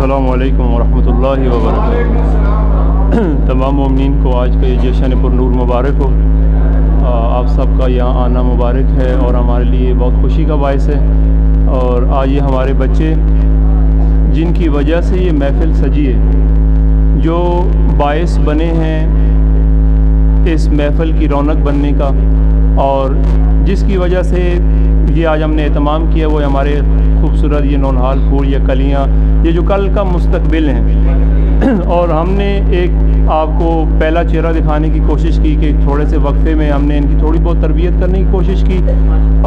अस्सलामु अलैकुम वरहमतुल्लाहि वबरकातुहू। तमाम मोमिनीन को आज का ये जश्न पुरनूर मुबारक हो। आप सबका यहाँ आना मुबारक है और हमारे लिए बहुत खुशी का बायस है। और आज ये हमारे बच्चे जिनकी वजह से ये महफ़िल सजी है, जो बायस बने हैं इस महफ़िल की रौनक बनने का, और जिसकी वजह से ये आज हमने एहतमाम किया, वो हमारे खूबसूरत ये नौनहाल फूल या कलियाँ, ये जो कल का मुस्तकबिल हैं। और हमने एक आपको पहला चेहरा दिखाने की कोशिश की कि थोड़े से वक्फे में हमने इनकी थोड़ी बहुत तरबियत करने की कोशिश की,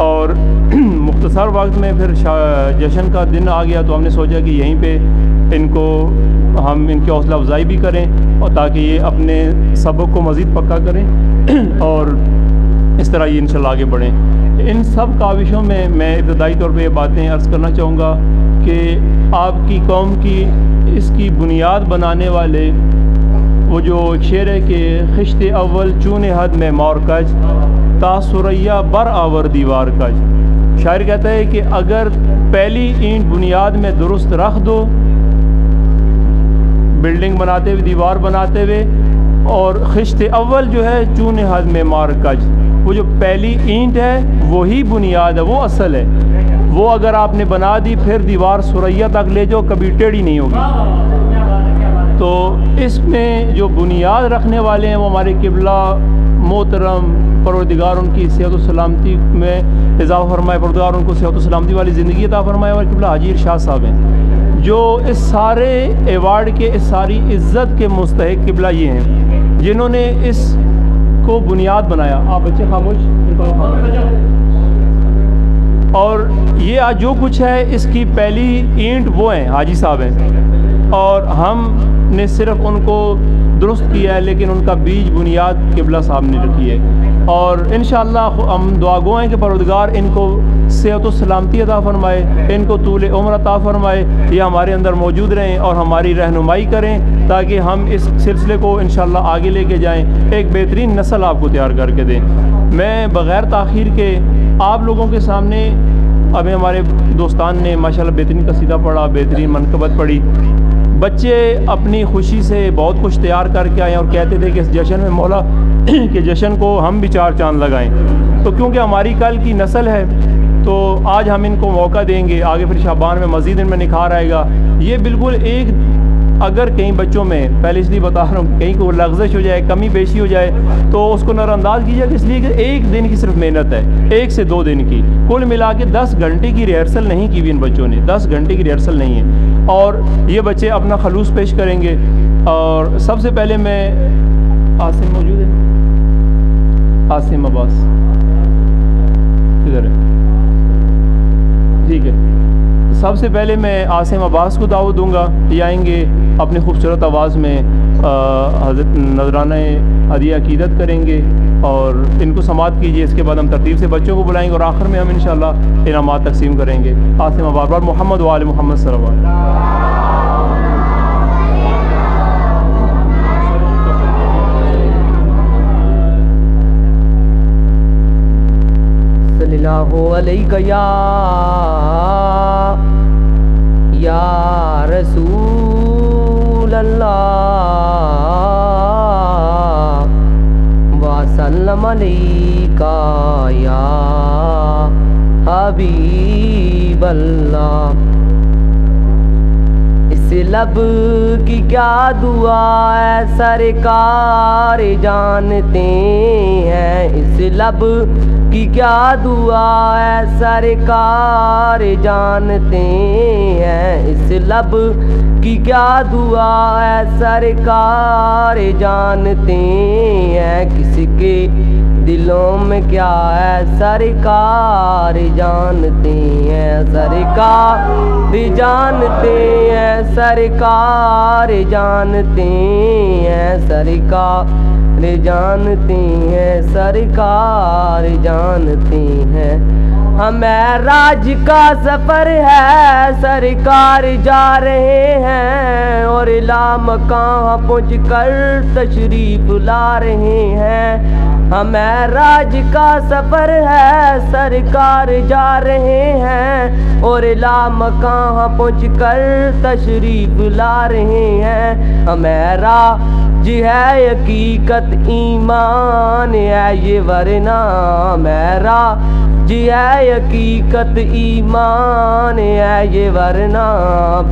और मुख्तसर वक्त में फिर जश्न का दिन आ गया, तो हमने सोचा कि यहीं पे इनको हम इनकी हौसला अफजाई भी करें, और ताकि ये अपने सबक को मज़ीद पक्का करें और इस तरह ये इंशाल्लाह आगे बढ़ें। इन सब काविशों में मैं इब्तदाई तौर पे ये बातें अर्ज़ करना चाहूँगा कि आपकी कौम की इसकी बुनियाद बनाने वाले वो जो शेर है कि खिश्ते अव्वल चूने हद में मौरकज तासुरैया बर आवर दीवार कज। शायर कहता है कि अगर पहली ईंट बुनियाद में दुरुस्त रख दो, बिल्डिंग बनाते हुए, दीवार बनाते हुए, और खिश्ते अव्वल जो है चूने हद में मौरकज, वो जो पहली ईंट है वही बुनियाद है, वो असल है। वो अगर आपने बना दी फिर दीवार सुरैया तक ले जाओ, कभी टेढ़ी नहीं होगी। तो इसमें जो बुनियाद रखने वाले हैं वो हमारे किबला मोहतरम परवरदिगार उनकी सेहत व सलामती में इजाफ़ा फरमाए, परवरदिगार उनको सेहत व सलामती वाली ज़िंदगी अता फरमाए। हमारे किबला हाजी इरशाद साहब हैं, जो इस सारे एवार्ड के, इस सारी इज़्ज़त के मुस्तहिक किबला ये हैं, जिन्होंने इस को बुनियाद बनाया। आप बच्चे खामोश। और ये आज जो कुछ है इसकी पहली ईंट वो हैं, हाजी साहब हैं, और हमने सिर्फ उनको दुरुस्त किया है, लेकिन उनका बीज बुनियाद किबला साहब ने रखी है। और इंशाअल्लाह हम दुआ गो हैं कि परवरदिगार इनको सेहत व सलामती अता फ़रमाए, इनको तूल उम्र अता फ़रमाए, ये हमारे अंदर मौजूद रहें और हमारी रहनुमाई करें, ताकि हम इस सिलसिले को इंशाअल्लाह आगे लेके जाएं, एक बेहतरीन नस्ल आपको तैयार करके दें। मैं बग़ैर ताख़ीर के आप लोगों के सामने, अभी हमारे दोस्तान ने माशाअल्लाह बेहतरीन कसीदा पढ़ा, बेहतरीन मनक़बत पढ़ी। बच्चे अपनी खुशी से बहुत कुछ तैयार करके आए और कहते थे कि इस जश्न में मौला के जश्न को हम भी चार चांद लगाएं। तो क्योंकि हमारी कल की नस्ल है, तो आज हम इनको मौका देंगे, आगे फिर शाबान में मज़ीद इनमें निखार आएगा। ये बिल्कुल एक, अगर कहीं बच्चों में, पहले इसलिए बता रहा हूँ, कहीं को लफ्ज़श हो जाए, कमी बेशी हो जाए, तो उसको नज़रअंदाज कीजिए, इसलिए कि एक दिन की सिर्फ मेहनत है, 1 से 2 दिन की, कुल मिला के 10 घंटे की रिहर्सल नहीं की हुई इन बच्चों ने, 10 घंटे की रिहर्सल नहीं है। और ये बच्चे अपना खलूस पेश करेंगे। और सबसे पहले मैं, आसिम मौजूद है, आसिम अब्बास किधर है? ठीक है, सबसे पहले मैं आसिम अब्बास को दावत दूंगा, ये आएंगे अपनी खूबसूरत आवाज़ में हज़रत नजराना हदिया अक़ीदत करेंगे और इनको समाअत कीजिए। इसके बाद हम तरतीब से बच्चों को बुलाएंगे और आखिर में हम इंशाअल्लाह इनामात तकसीम करेंगे। आसिम अब्बास मोहम्मद व आले मोहम्मद सल्लल्लाहु अलैका या रसूल अल्लाह वसल्लम अलैका या हबीब अल्लाह। इस लब की क्या दुआ है सरकार जानते हैं, इस लब की क्या दुआ है सरकार जानते हैं, इस लब की क्या दुआ है सरकार जानते हैं, किसके दिलों में क्या है सरकार जानते हैं, सरकार जानते हैं, सरकार जानते हैं, सरकार जानते हैं, सरकार जानते हैं। हमें राज का सफ़र है, सरकार जा रहे हैं और ला मकां पहुँच कर तशरीफ़ ला रहे हैं। हमें राज का सफ़र है, सरकार जा रहे हैं और ला मकां पहुँच कर तशरीफ़ ला रहे हैं। हमें राज है हकीकत ईमान है ये वरना, मेरा जी है हकीकत ईमान है ये वरना,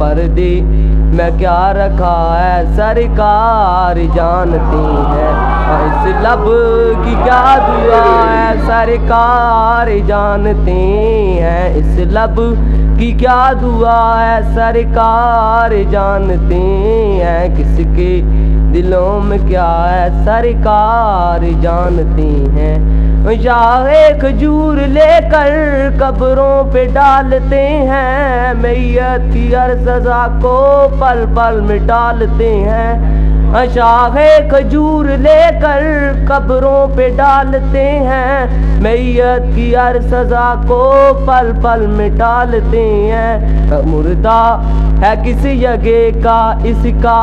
पर्दे में क्या रखा है सरकार जानते हैं। इस लब की क्या दुआ है सरकार जानते हैं, इस लब की क्या दुआ है सरकार जानते हैं, किसके दिलों में क्या है सरकार जानते हैं। शाहे खजूर लेकर कब्रों पे डालते हैं, मैयत की हर सजा को पल पल में डालते हैं। शाहे खजूर लेकर कब्रों पे डालते हैं, मैयत की हर सजा को पल पल में डालते हैं। मुर्दा है किस जगह का इसका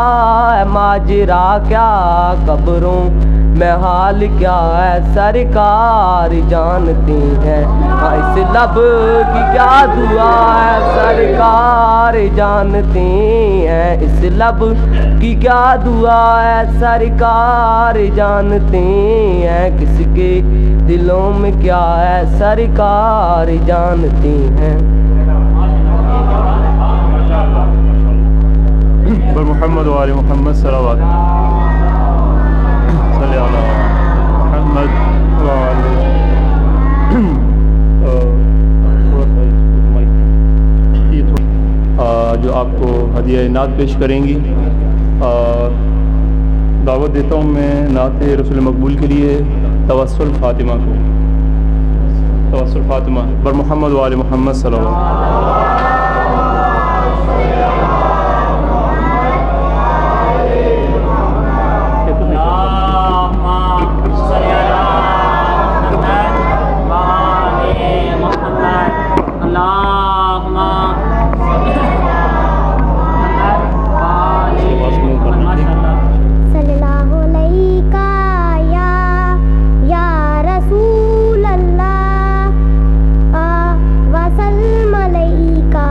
है माजरा क्या, कब्रों में हाल क्या है सरकार जानते हैं। इस लब की क्या दुआ है सरकार जानते हैं, इस लब की क्या दुआ है सरकार जानते हैं, किसके दिलों में क्या है सरकार जानते हैं। मोहम्मद वाले मोहम्मद सल्लल्लाहु जो आपको हदिया नात पेश करेंगी। दावत देता हूँ मैं नात रसूल मकबूल के लिए तवस्सुल फ़ातिमा को। तवस्सुल फ़ातिमा बर मोहम्मद वाले मोहम्मद सल्लल्लाहु वसल मलैका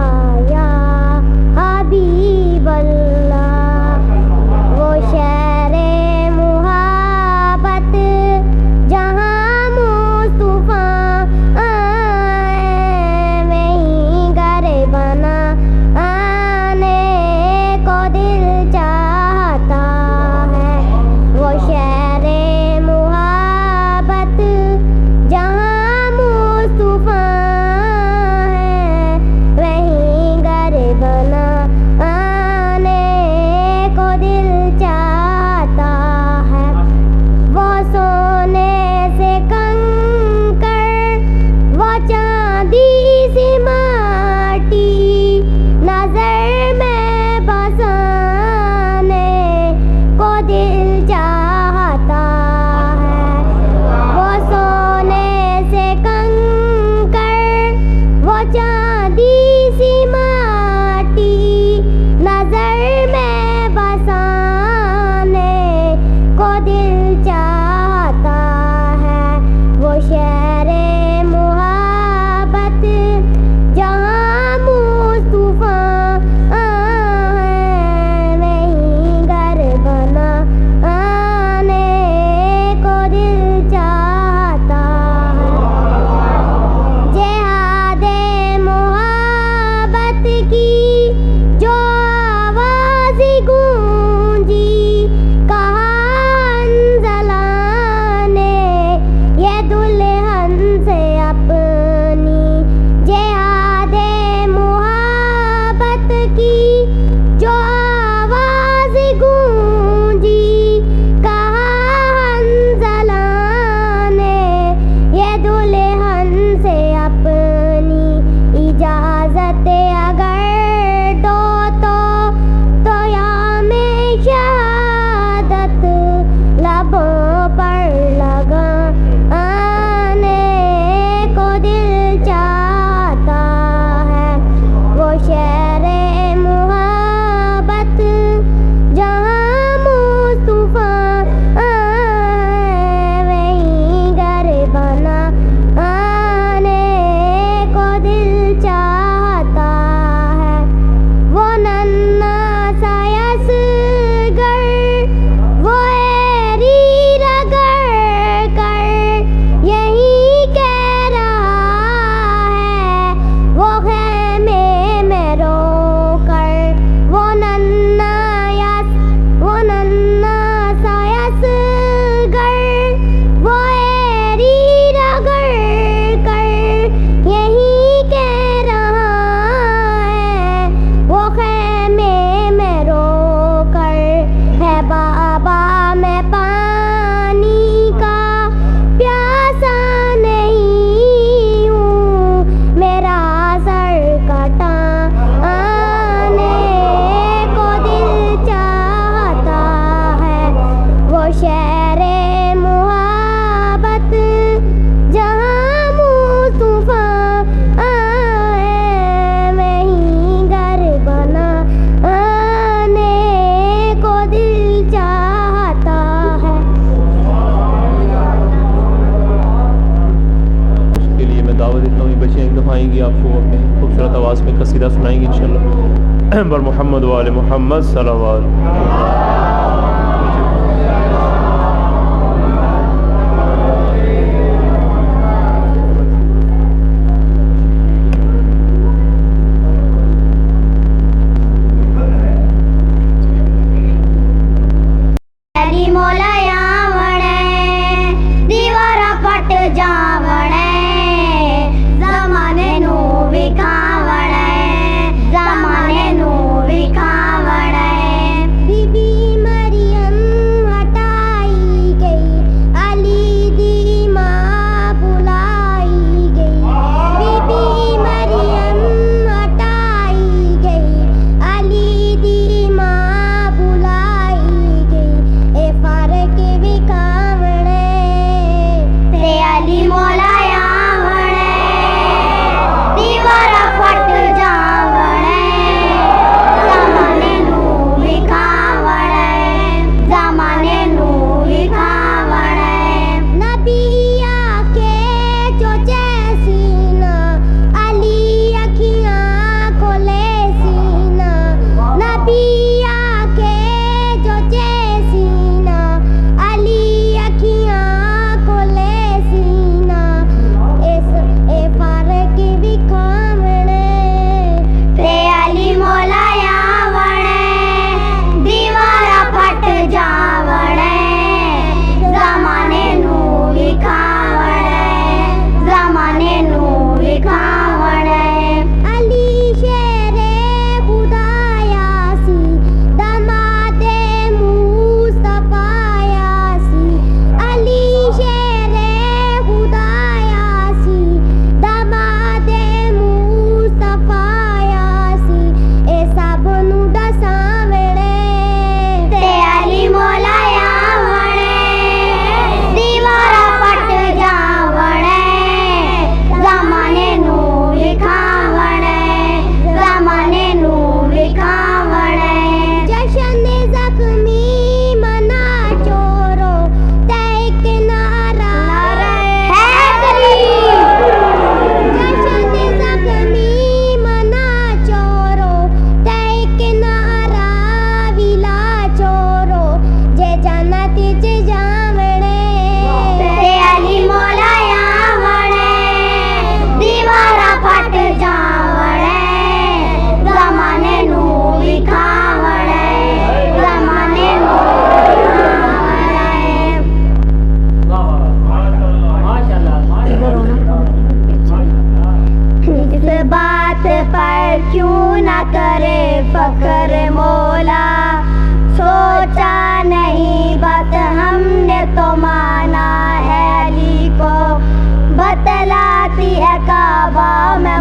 आवाज़ में कसीदा सुनाएंगे इंशाअल्लाह। बर मोहम्मद वाले मोहम्मद सल्लल्लाहु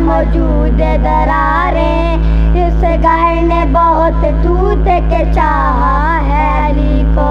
मौजूद दरारें, इस घर ने बहुत टूट के चाहा है अली को।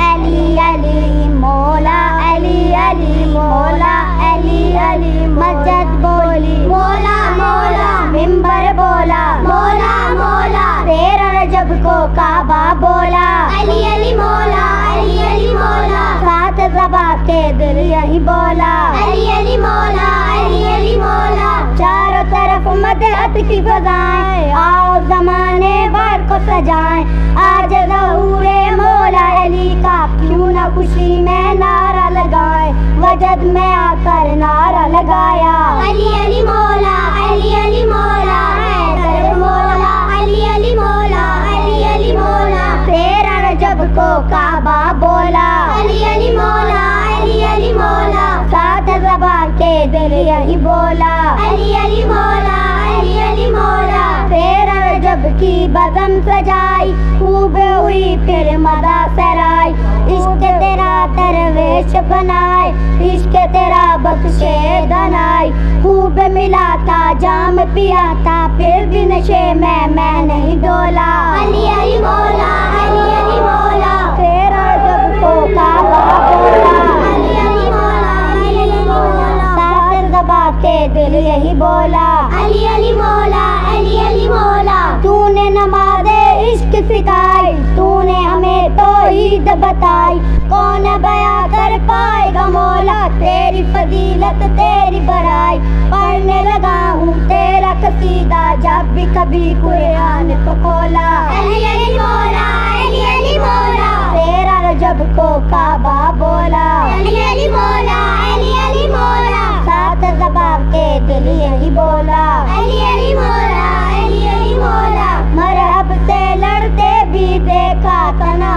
अली अली मौला, अली अली मौला, अली अली मस्जिद बोली मौला मौला, मिंबर बोला मौला मौला, 13 रजब को काबा बोला अली अली मौला, अली अली मौला, 7 ज़बा के दिल यही बोला अली अली मौला, अली अली मौला। चारों तरफ मदहत की फज़ाएं, आओ ज़माने भर को सजाएं, आज ज़हूरे मौला अली का क्यों ना खुशी में नारा लगाएं, वजद में आकर नारा लगाया अली अली मौला, अली अली मौला, हैदर मौला, अली अली मौला, अली अली मौला, 13 रजब को काबा बोला अली अली मौला, अली अली मौला, 7 ज़बा के दिल यही बोला अली अली मौला, अली अली मौला। 13 रजब की बज़म सजाई, खूब हुई फिर मदा सराय, इश्क तेरा दरवेश बनाए, इश्क तेरा बख्शे दनाई, खूब मिला था जाम पिया था, फिर भी नशे में मैं नहीं डोला अली अली मौला, अली अली मौला, 13 रजब को काबा बोला अली अली मौला, अली अली मौला, 7 ज़बा के दिल यही बोला अली अली मौला, अली अली मौला। तूने नमाज़े इश्क सिखाई, तूने हमें तौहीद ईद बताई, कौन बयां कर पाएगा मौला तेरी फजीलत तेरी बड़ाई। पढ़ने लगा हूँ तेरा कसीदा जब भी कभी कुरान को खोला। अली अली मौला अली अली मौला तेरा रजब को काबा बोला। अली अली मौला अली अली मौला सात ज़बान के दिल यही बोला। अली अली मौला अली अली मौला मरहब से लड़ते भी देखा, तन्हा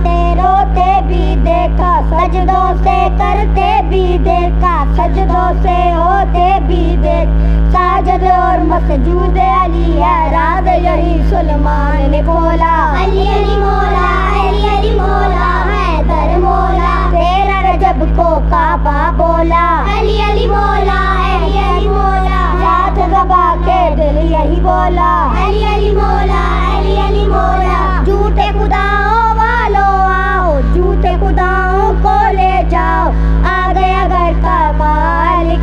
से रोते भी देखा, सजदों से करते भी देखा, सजदों से होते भी देख। साजद और मसजूद अली है राज यही सुलेमान ने खोला। अली अली मौला अली अली मौला हैदर मौला तेरा रजब को काबा बोला। अली अली मौला अली अली मौला सात ज़बा के दिल यही बोला। अली अली मौला अली अली मौला झूठे खुदाओं वालों आओ, झूठे खुदाओं को ले जाओ। आ गया घर का मालिक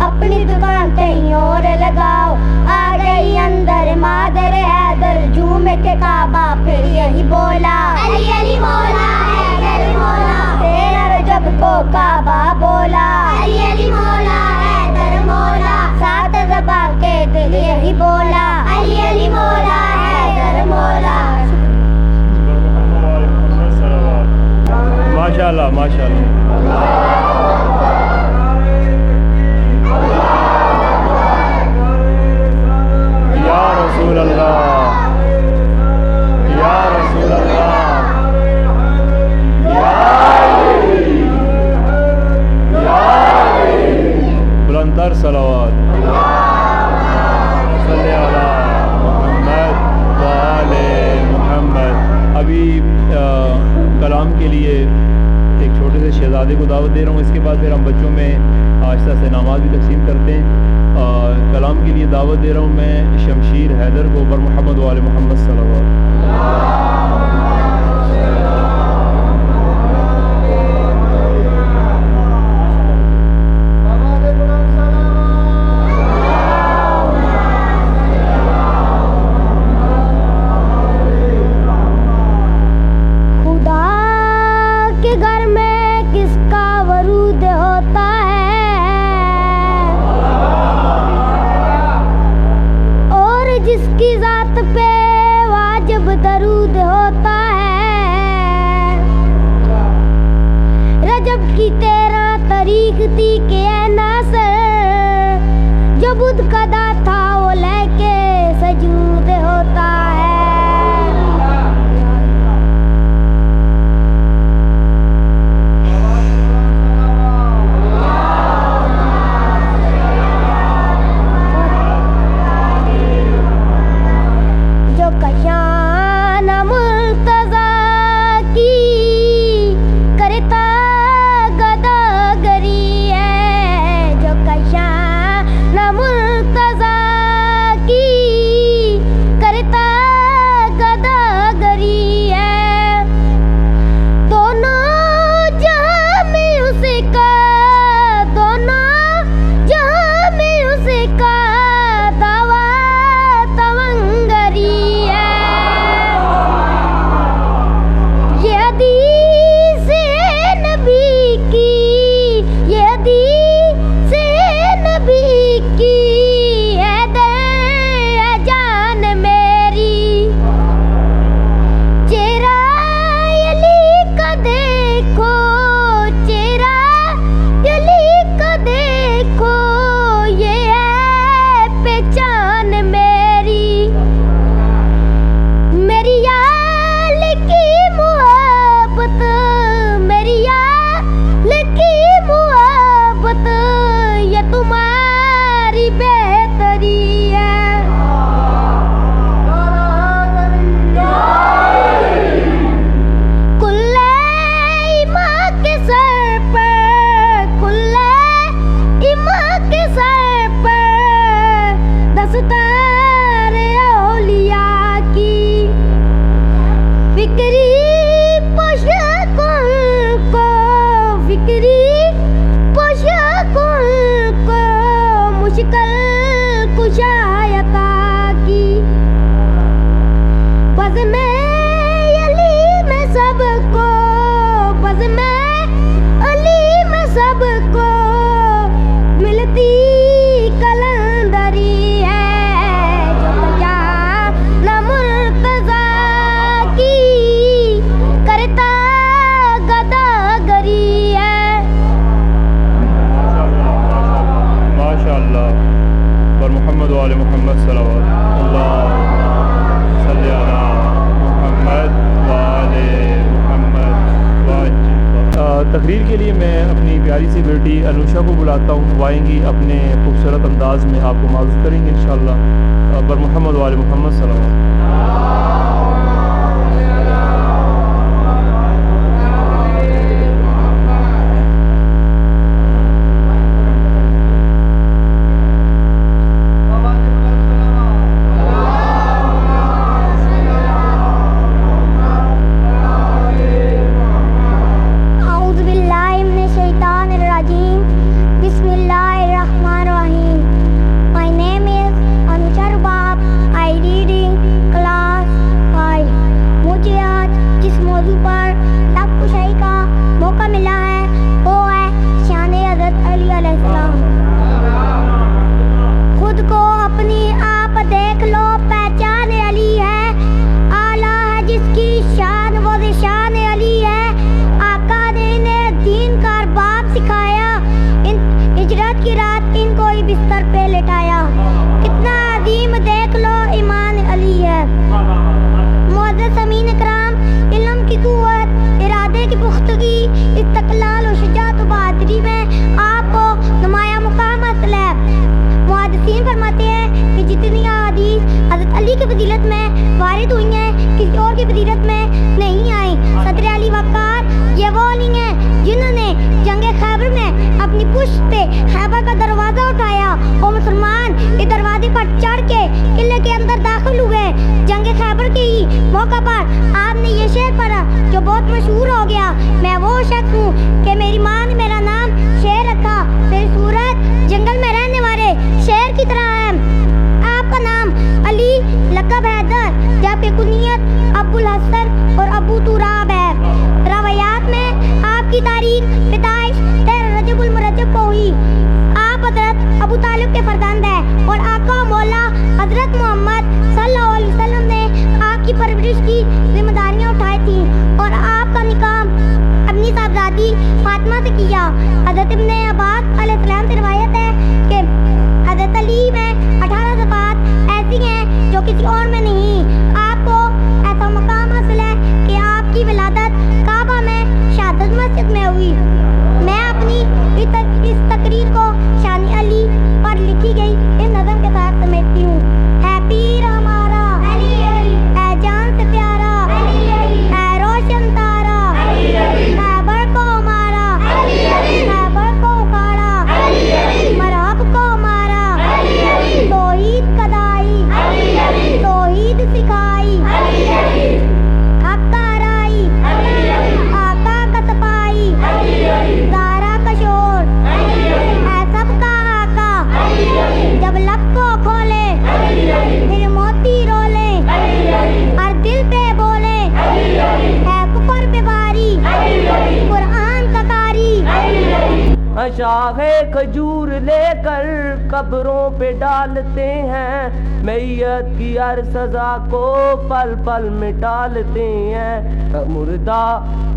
अपनी दुकान कहीं और लगाओ। आ गई अंदर मादर हैदर झूम के काबा फिर यही बोला। अली अली मौला हैदर मौला तेरा रजब को काबा बोला। अली अली मौला हैदर मौला सात ज़बा के दिल यही बोला। अली अली मौला हैदर मौला। माशाल्लाह माशाल्लाह। या रसूल अल्लाह या रसूल अल्लाह या अली या अली बुलंदर सलावत सल्ले अला मुहम्मद व आले मुहम्मद। अभी कलाम के लिए एक छोटे से शहज़ादे को दावत दे रहा हूँ, इसके बाद फिर हम बच्चों में आहिस्ता से इनामात भी तकसीम करते हैं। कलाम के लिए दावत दे रहा हूँ मैं शमशीर हैदर को बर मोहम्मद वाले मोहम्मद सल्लल्लाहु। जिसकी जात पे वाजिब दरूद होता है। रजब की 13 तारीख थी के नासर जो बुध का दाता वो लेके सजूद होता है। मुर्तज़ा की करता गदा तकरीर के लिए मैं अपनी प्यारी सी बेटी अनुषा को बुलाता हूँ। वो आएंगी, अपने खूबसूरत अंदाज में आपको मारूफ करेंगे इंशाअल्लाह। बर मोहम्मद वाले मोहम्मद सल्लल्लाहु। शाहे खजूर लेकर कब्रों पे डालते हैं, मैयत की हर सजा को पल पल में टालते हैं। मुर्दा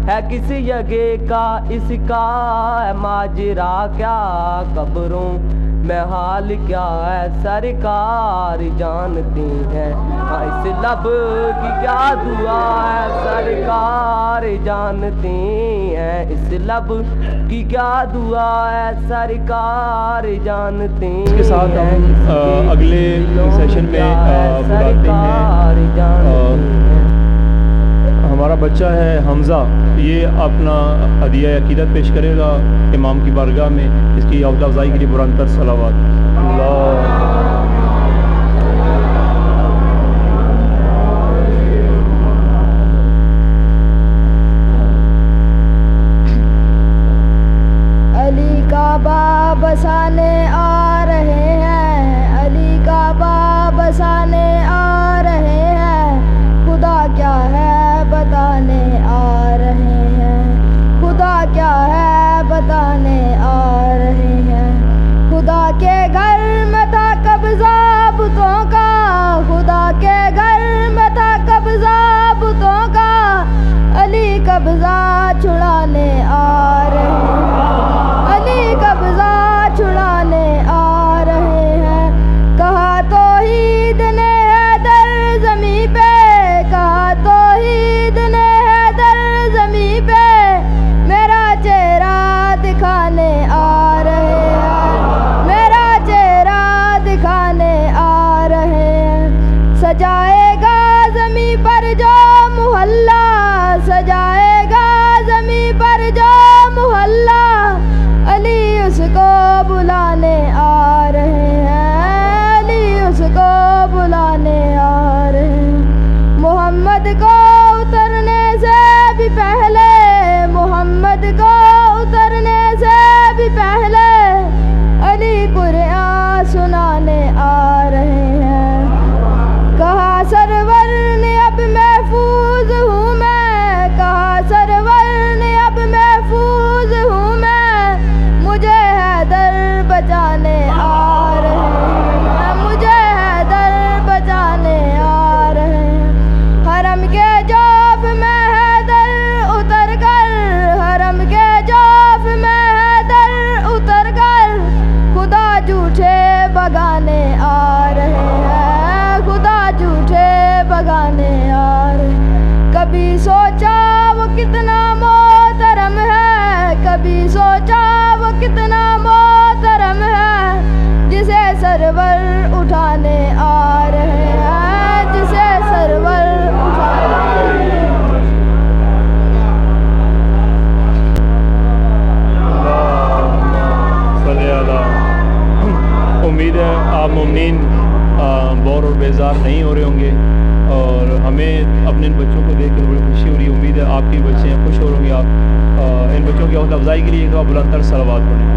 है किसी जगह का, इसका है माजरा क्या, कब्रों में हाल क्या है सरकार जानते हैं। इस लब की क्या दुआ है सरकार जानते हैं, इस लब की क्या दुआ है सरकार जानते हैं। इसके साथ हम अगले सेशन में बुलाते हैं हमारा बच्चा है हमज़ा। ये अपना हदिया अक़ीदत पेश करेगा इमाम की बारगाह में। इसकी हौसला अफ़ज़ाई के लिए बुलंद सलावत। अली का बाब बसाने आ रहे हैं, अली का बाब बसाने आ रहे हैं, खुदा क्या है बताने आ रहे हैं, खुदा क्या है बताने आ रहे हैं। खुदा के घर में था अपने इन बच्चों को देख कर बड़ी खुशी हो रही है। उम्मीद है आपके बच्चे हैं, खुश हो होंगे आप। इन बच्चों की हौसला अफजाई के लिए एक बुलंदतर सलावत पढ़ें।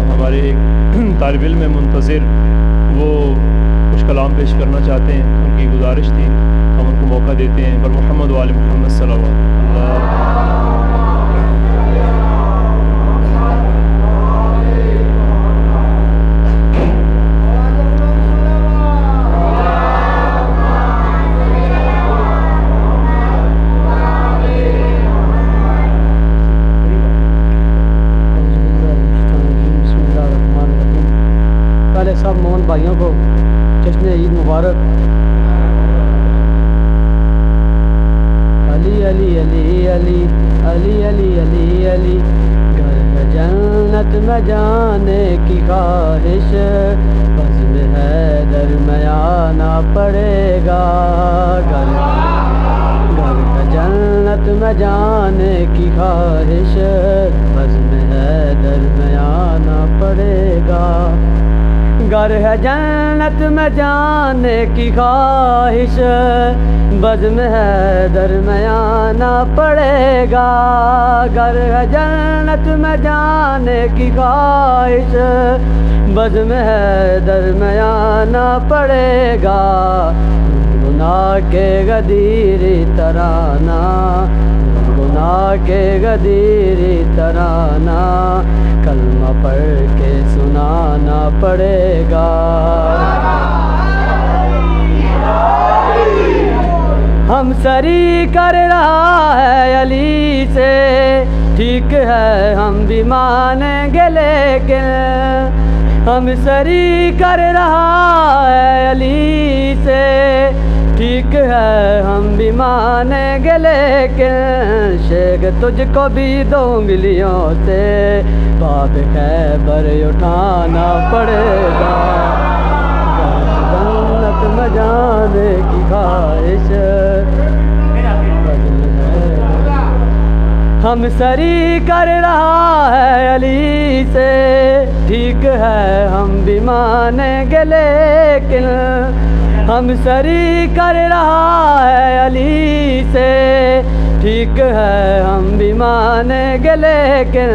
हमारे एक तालिब इल्म मुंतज़िर वो कुछ कलाम पेश करना चाहते हैं, उनकी गुजारिश थी, हम उनको मौका देते हैं। पर मोहम्मद वाले मोहम्मद सल्लल्लाहु अलैहि पहले सब मोहन भाइयों को जश्न ईद मुबारक। अली अली अली अली अली अली अली अली घर है जन्नत में जाने की ख्वाहिश, बस में है दरमियाना पड़ेगा। घर है जन्नत में जाने की ख्वाहिश, बस में है दरमियाना पड़ेगा। घर है जन्नत में जाने की ख्वाहिश, बज़्म है दरमियाना पड़ेगा। घर है जन्नत में जाने की ख्वाहिश, बज़्म है दरमियाना पड़ेगा। गुनाह के गदीरी तराना, गुनाह के गदीरी तराना, कलमा पढ़ के सुनाना पड़ेगा। हम सरी कर रहा है अली से, ठीक है हम भी मानेंगे, लेकिन हम सरी कर रहा है अली से, ठीक है हम भी मानेंगे, लेकिन शेख तुझको भी दो उंगलियों से बाब खैबर उठाना पड़ेगा। जन्नत में जाने की ख्वाहिश, हम सरी कर रहा है अली से, ठीक है हम भी मानेंगे, लेकिन हम सरी कर रहा है अली से, ठीक है हम भी मानेंगे, लेकिन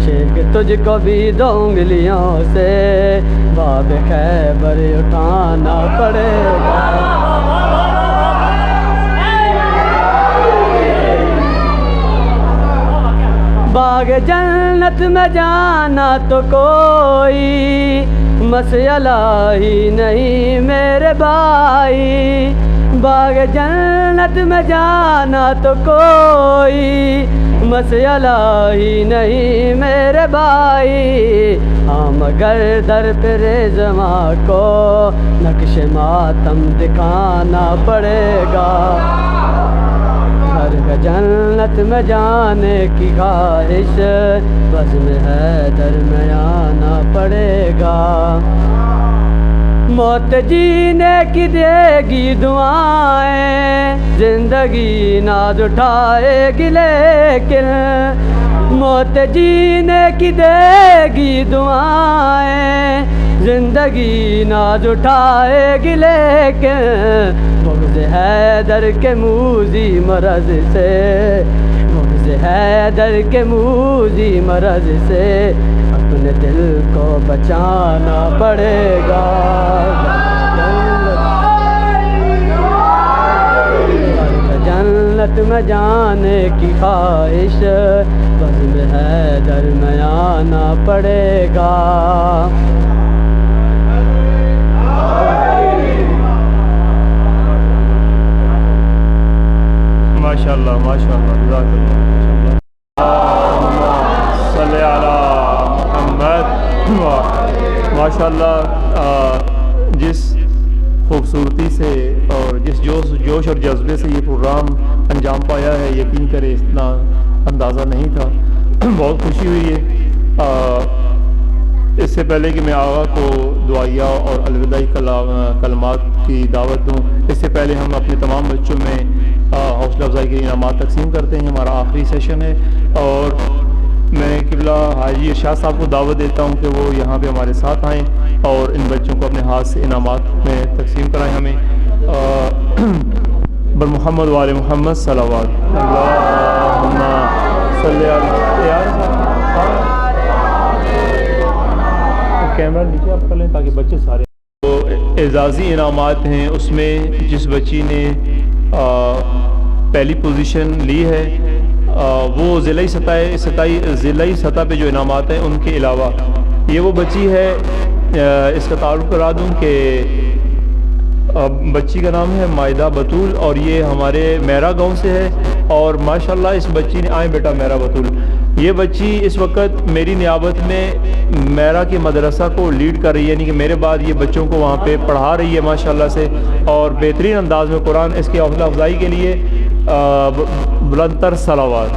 शेख तुझको भी दो उंगलियों से बाब खैबर उठाना पड़ेगा। बाग जन्नत में जाना तो कोई मसला ही नहीं मेरे भाई, बाग जन्नत में जाना तो कोई मसला ही नहीं मेरे भाई। हाँ मगर दर पे रेज़मा को नक्श मातम दिखाना पड़ेगा। घर का जन्नत में जाने की ख्वाहिश, बस में है दरमियाना पड़ेगा। मौत जीने की देगी दुआएं, जिंदगी नाज उठाएगी, लेकिन मौत जीने की देगी दुआएं, जिंदगी नाज उठाएगी, लेकिन बुग़्ज़ हैदर के मूज़ी मरज़ से, बुग़्ज़ हैदर के मूज़ी मरज़ से अपने दिल को बचाना पड़ेगा। जन्नत में जाने की ख्वाहिश, बज़्म है दरमियाना पड़ेगा। माशाअल्लाह माशाअल्लाह सल्ले अला मुहम्मद। माशाअल्लाह जिस खूबसूरती से और जिस जोश और जज्बे से ये प्रोग्राम अंजाम पाया है, यकीन करें इतना अंदाज़ा नहीं था। बहुत खुशी हुई है। इससे पहले कि मैं आगा को दुआया और अलविदाई कलमात की दावत दूँ, इससे पहले हम अपने तमाम बच्चों में हौसला अफजाई के इनामात तकसीम करते हैं। हमारा आखिरी सेशन है और मैं किबला हाजी इरशाद साहब को दावत देता हूँ कि वो यहाँ पे हमारे साथ आएँ और इन बच्चों को अपने हाथ से इनामात में तकसीम कराएँ हमें। बर मोहम्मद वाले मोहम्मद सलावत अल्लाहुम्मा सल्ली अला कैमरा नीचे आप कर लें ताकि बच्चे सारे। तो एजाज़ी इनामात हैं, उसमें जिस बच्ची ने पहली पोजीशन ली है वो ज़िलाई सतह पे जो इनामात हैं उनके अलावा ये वो बच्ची है, इसका तारुफ करा दूँ कि बच्ची का नाम है मायदा बतूल और ये हमारे मेरा गांव से है। और माशाल्लाह इस बच्ची ने, आए बेटा मेरा बतूल, ये बच्ची इस वक्त मेरी नियाबत में मेरा के मदरसा को लीड कर रही है, यानी कि मेरे बाद ये बच्चों को वहाँ पे पढ़ा रही है माशाल्लाह से, और बेहतरीन अंदाज में कुरान। इसकी हौसला अफजाई के लिए बुलंदतर सलावत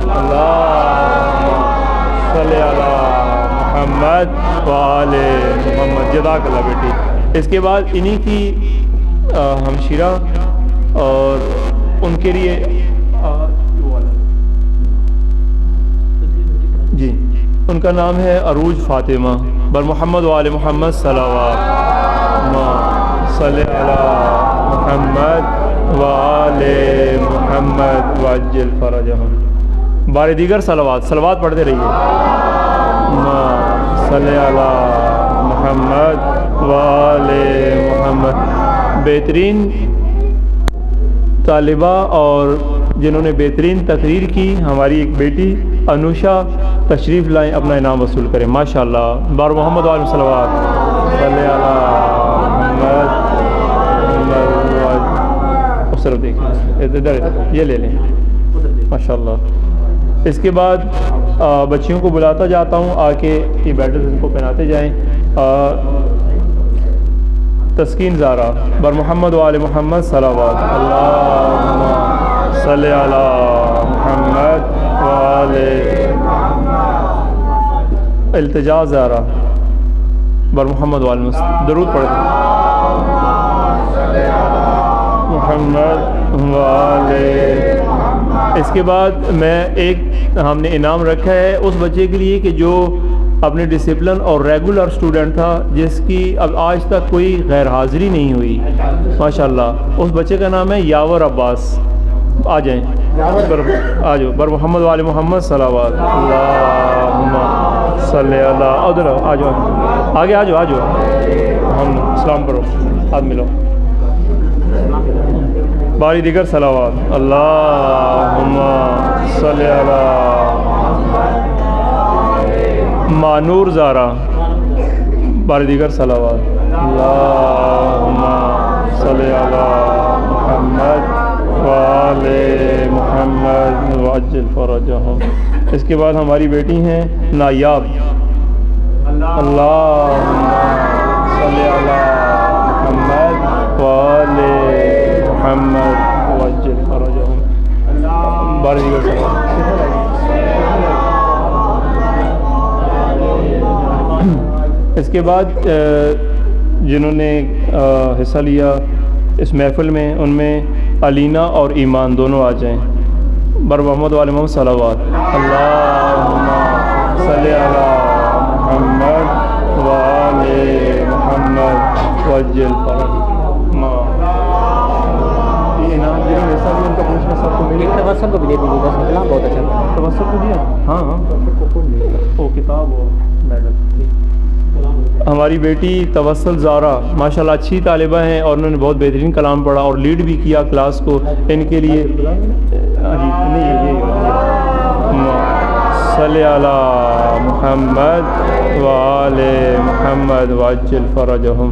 मोहम्मद वाले मोहम्मद जज़ाकल्लाह बेटी। इसके बाद इन्हीं की हमशीरा और उनके लिए जी उनका नाम है अरूज फ़ातिमा। बर मोहम्मद वाले मोहम्मद सलावत मोहम्मद वाले मोहम्मद वाजिल फरजहम। बारे दीगर सलावात पढ़ते रहिए। सल्ले अला मोहम्मद वाले मोहम्मद। बेहतरीन तालिबा और जिन्होंने बेहतरीन तकरीर की, हमारी एक बेटी अनुषा तशरीफ़ लाएँ, अपना इनाम वसूल करें माशाल्लाह। बार मोहम्मद वाले सलावत सल्ले अला मोहम्मद। सिर्फ देखें इधर, ये ले लें माशाल्लाह। इसके बाद बच्चियों को बुलाता जाता हूँ, आके ये बैटल्स इनको पहनाते जाएँ। तस्कीन ज़ारा बर मोहम्मद वाले मोहम्मद सलावत अल्लाहुम्मा सल्ली अला मोहम्मद वाले। इल्तिजा ज़ारा बर मोहम्मद वाले दरूद पढ़ते मोहम्मद वाले। इसके बाद मैं हमने इनाम रखा है उस बच्चे के लिए कि जो अपने डिसिप्लिन और रेगुलर स्टूडेंट था, जिसकी अब आज तक कोई गैर हाज़िरी नहीं हुई माशाल्लाह। उस बच्चे का नाम है यावर अब्बास। आ जाएँ, आ जाओ। बर मोहम्मद वाले मोहम्मद सलावत अल्लाहुम्मा सल्ली अला। उधर आ जाओ, आगे आ जाओ। हम सलाम करो, हाथ मिलो। बारी दिगर सलावत अल्लाहुम्मा सल्ली अला मानूर ज़ारा। बारी दिगर सलावत अल्लाहुम्मा सल्ली अला मोहम्मद वाले मोहम्मद वाजिल फरजहम। इसके बाद हमारी बेटी हैं नायाब। अल्लाहुम्मा सल्ली अला मोहम्मद वाले मोहम्मद वाजिल फरजहम। बारी दिगर सलावत। इसके बाद जिन्होंने हिस्सा लिया इस महफ़िल में, उनमें अलीना और ईमान दोनों आ जाएँ। बर मोहम्मद वाले मोहम्मद सलावत अल्लाहुम्मा सल्ली अला मोहम्मद वाले मोहम्मद वाजिल फरजहम। ये इनाम जिन्होंने हिस्सा लिया उनका पूछना सबको मिले। तवस्सुल को भी दे दीजिएगा, सलाम बहुत अच्छा। तवस्सुल को दिया? हाँ वो किताब वो मेडल। हमारी बेटी तवस्सुल ज़ारा माशाल्लाह अच्छी तालिबा हैं और उन्होंने बहुत बेहतरीन कलाम पढ़ा और लीड भी किया क्लास को। इनके लिए सल्ले अला मुहम्मद वाले मुहम्मद वाजिल फरजहम।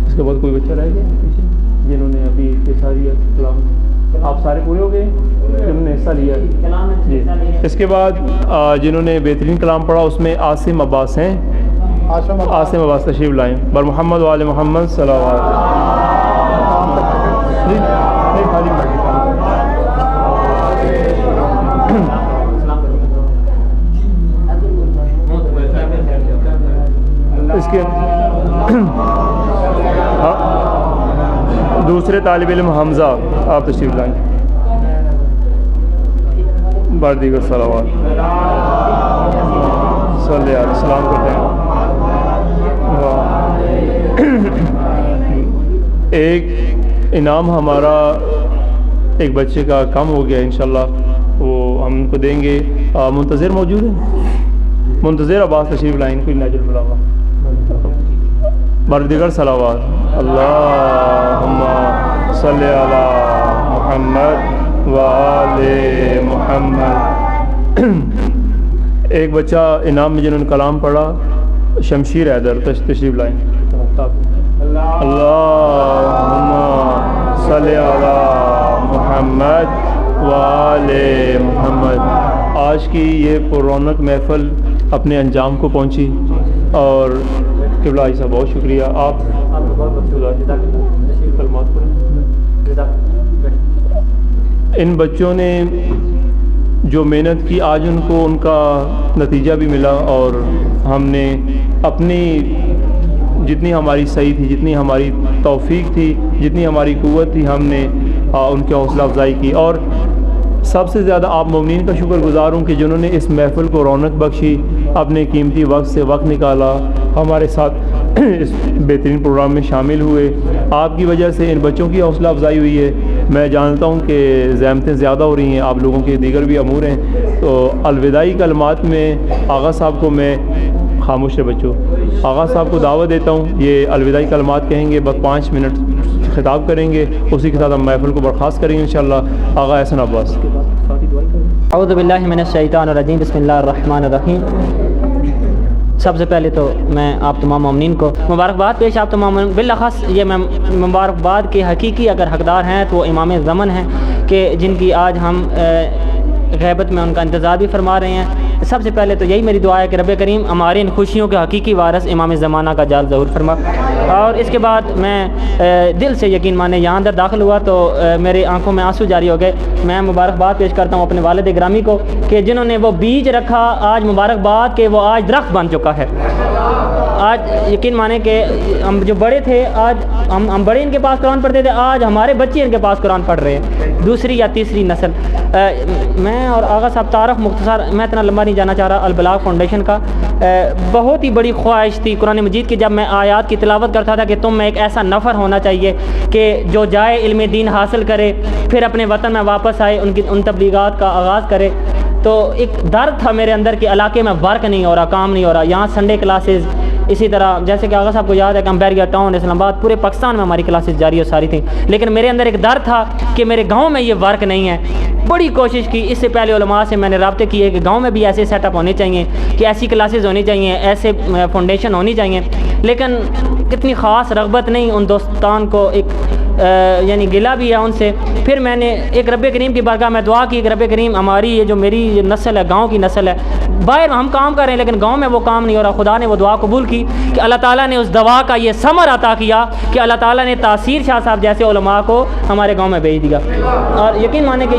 इसके बाद कोई बच्चा रहेगा जिन्होंने अभी हिस्सा लिया कलाम? आप सारे पूरे हो गए जिन्होंने हिस्सा लिया जी। इसके बाद जिन्होंने बेहतरीन कलाम पढ़ा उसमें आसिम अब्बास हैं। आसिम अब्बास तशरीफ़ लाएँ। बर मोहम्मद वाले मोहम्मद सलावत। इसके हाँ दूसरे तालिब इल्म हमज़ा आप तशरीफ़ लाएँ। बार दीगर सलावत। सल्ले अलैहि सलाम करते हैं। एक इनाम हमारा एक बच्चे का कम हो गया, इंशाल्लाह वो हम उनको देंगे। मुंतज़िर मौजूद है? मुंतज़िर अब्बास तशरीफ़ लाइन कोई नाजुल बुलावा बरदिगर सलावात अल्लाहुम्मा सल्ली अला मुहम्मद व आले मुहम्मद। एक बच्चा इनाम में जिन्होंने कलाम पढ़ा, शमशीर हैदर तशरीफ़ लाइन। अल्लाहुम्मा सल्ली अला मुहम्मद व आले मुहम्मद। आज की ये पुरौनक महफ़िल अपने अंजाम को पहुंची और क़िबला साहब बहुत शुक्रिया आपको इन बच्चों ने जो मेहनत की आज उनको उनका नतीजा भी मिला और हमने अपनी जितनी हमारी सही थी, जितनी हमारी तौफीक थी, जितनी हमारी क़ुव्वत थी, हमने उनकी हौसला अफजाई की। और सबसे ज़्यादा आप मोमिनीन का शुक्रगुज़ार हूँ कि जिन्होंने इस महफ़िल को रौनक बख्शी, अपने कीमती वक्त से वक्त निकाला, हमारे साथ इस बेहतरीन प्रोग्राम में शामिल हुए। आपकी वजह से इन बच्चों की हौसला अफजाई हुई है। मैं जानता हूँ कि ज़हमतें ज़्यादा हो रही हैं, आप लोगों के दीगर भी अमूर हैं, तो अलविदाई कलमात में आगा साहब को मैं खामोश है बच्चों, आगा साहब को दावत देता हूँ। ये अलविदाई कलमात कहेंगे, बस 5 मिनट खिताब करेंगे, उसी के साथ हम महफ़िल को बर्खास्त करेंगे इंशाअल्लाह। आगा एहसन अब्बास। औज़ु बिल्लाहि मिनश शैतानिर रजीम, बिस्मिल्लाहिर रहमानिर रहीम। सबसे पहले तो मैं आप तमाम मोमिनीन को मुबारकबाद पेश, आप तमाम बिलख़ास ये मैं मुबारकबाद के हकीकी अगर हकदार हैं तो इमाम ज़मन हैं कि जिनकी आज हम ग़ैबत में उनका इंतज़ार भी फरमा रहे हैं। सबसे पहले तो यही मेरी दुआ है कि रब करीम हमारे इन खुशियों के हकीकी वारिस इमाम ज़माना का जाल ज़हूर फरमा। और इसके बाद मैं दिल से यकीन माने यहाँ अंदर दाखिल हुआ तो मेरी आंखों में आंसू जारी हो गए। मैं मुबारकबाद पेश करता हूँ अपने वालिद ग्रामी को कि जिन्होंने वो बीज रखा, आज मुबारकबाद के वो आज दरख्त बन चुका है। आज यकीन माने कि हम जो बड़े थे, आज हम बड़े इनके पास कुरान पढ़ते थे, आज हमारे बच्चे इनके पास कुरान पढ़ रहे हैं, दूसरी या तीसरी नस्ल। मैं और आगा साहब तारफ़ मुख्तसर, मैं इतना लंबा नहीं जाना चाह रहा। अल बलाग फाउंडेशन का बहुत ही बड़ी ख्वाहिश थी कुरान मजीद की, जब मैं आयात की तिलावत करता था कि तुम में एक ऐसा नफ़र होना चाहिए कि जो जाए इल्म दीन हासिल करे, फिर अपने वतन में वापस आए, उन तबलीगात का आगाज़ करे। तो एक दर्द था मेरे अंदर कि इलाके में वर्क नहीं हो रहा, काम नहीं हो रहा। यहाँ संडे क्लासेस, इसी तरह जैसे कि आगा साहब को याद है कंबेरिया टाउन, इस्लामाबाद, पूरे पाकिस्तान में हमारी क्लासेस जारी और सारी थी, लेकिन मेरे अंदर एक डर था कि मेरे गांव में ये वर्क नहीं है। बड़ी कोशिश की, इससे पहले उलमा से मैंने राब्ते किए कि गांव में भी ऐसे सेटअप होने चाहिए, कि ऐसी क्लासेस होनी चाहिए, ऐसे फाउंडेशन होनी चाहिए, लेकिन कितनी ख़ास रग़बत नहीं उन दोस्तान को, एक यानी गिला भी है उनसे। फिर मैंने एक रब करीम की बारगाह में दुआ की कि रब करीम हमारी ये जो मेरी ये नस्ल है, गांव की नस्ल है, बाहर हम काम कर रहे हैं लेकिन गांव में वो काम नहीं हो रहा। खुदा ने वो दुआ कबूल की कि अल्लाह ताला ने उस दवा का ये समर अता किया कि अल्लाह ताला ने तासीर शाह साहब जैसे उलमा को हमारे गाँव में भेज दिया। और यकीन माने कि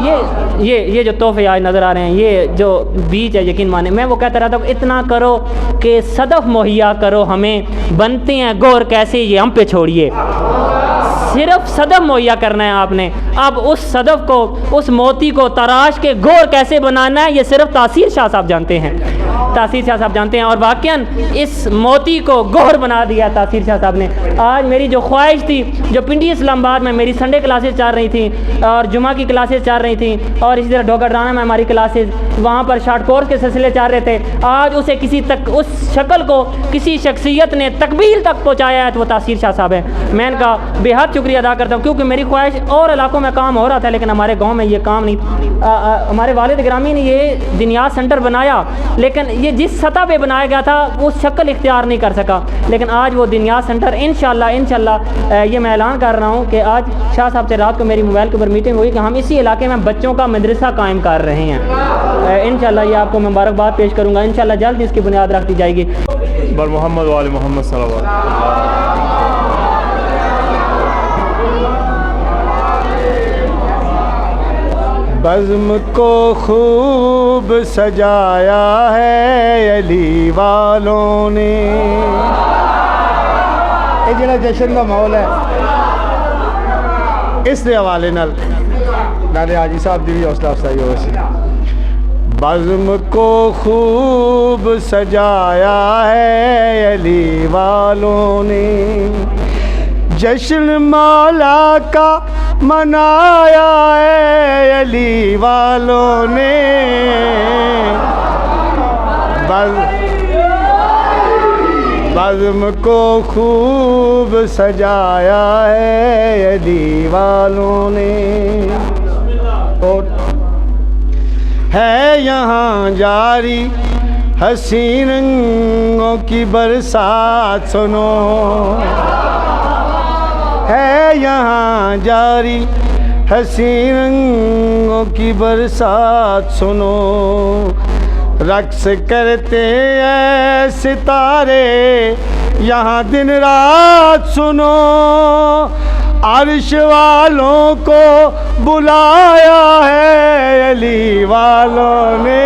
ये जो तोहफे आज नज़र आ रहे हैं, ये जो बीज है, यकीन माने मैं वो कहता रहता हूँ इतना करो कि सदफ़ मुहैया करो हमें, बनते हैं गौर कैसे ये हम पे छोड़िए। सिर्फ सदफ मुहैया करना है आपने। अब उस सदफ को, उस मोती को तराश के गोर कैसे बनाना है, ये सिर्फ तासीर शाह साहब जानते हैं, तासीर शाह साहब जानते हैं। और वाकईन इस मोती को गोर बना दिया तासीर शाह साहब ने। आज मेरी जो ख्वाहिश थी, जो पिंडी इस्लामाबाद में मेरी संडे क्लासेस चल रही थी और जुमा की क्लासेस चल रही थी, और इसी तरह ढोकरदाना में हमारी क्लासेस, वहाँ पर शॉर्ट कोर्स के सिलसिले चल रहे थे, आज उसे किसी तक, उस शक्ल को किसी शख्सियत ने तकबील तक पहुँचाया है तो वो तासीर शाह साहब है। मैं इनका बेहद शुक्रिया अदा करता हूँ, क्योंकि मेरी ख्वाहिश और इलाकों में काम हो रहा था लेकिन हमारे गांव में ये काम नहीं। हमारे वालिद ग्रामी ने ये दिनियाद सेंटर बनाया, लेकिन ये जिस सतह पे बनाया गया था वो शक्ल इख्तियार नहीं कर सका। लेकिन आज वो दिनियाद सेंटर इंशाल्लाह ये मैं ऐलान कर रहा हूँ कि आज शाह साहब से रात को मेरी मोबाइल के ऊपर मीटिंग हुई कि हम इसी इलाके में बच्चों का मदरसा कायम कर रहे हैं। इंशाल्लाह ये आपको मुबारकबाद पेश करूँगा, इंशाल्लाह जल्द इसकी बुनियाद रख दी जाएगी। बर मोहम्मद वाले मोहम्मद सल्लल्लाहु बज़्म को खूब सजाया है अली वालों ने। ये जिहड़ा जश्न का माहौल है, इस हवाले नाल हाजी साहब की भी हौसला अफजाई हो सी। बज़्म को खूब सजाया है अली वालों ने, जश्न मौला का मनाया है अली वालों ने। बज़्म को खूब सजाया है अली वालों ने। और है यहाँ जारी हसीन रंगों की बरसात सुनो, है यहाँ जारी हसीन रंगों की बरसात सुनो। रक्स करते हैं सितारे यहाँ दिन रात सुनो, अर्श वालों को बुलाया है अली वालों ने।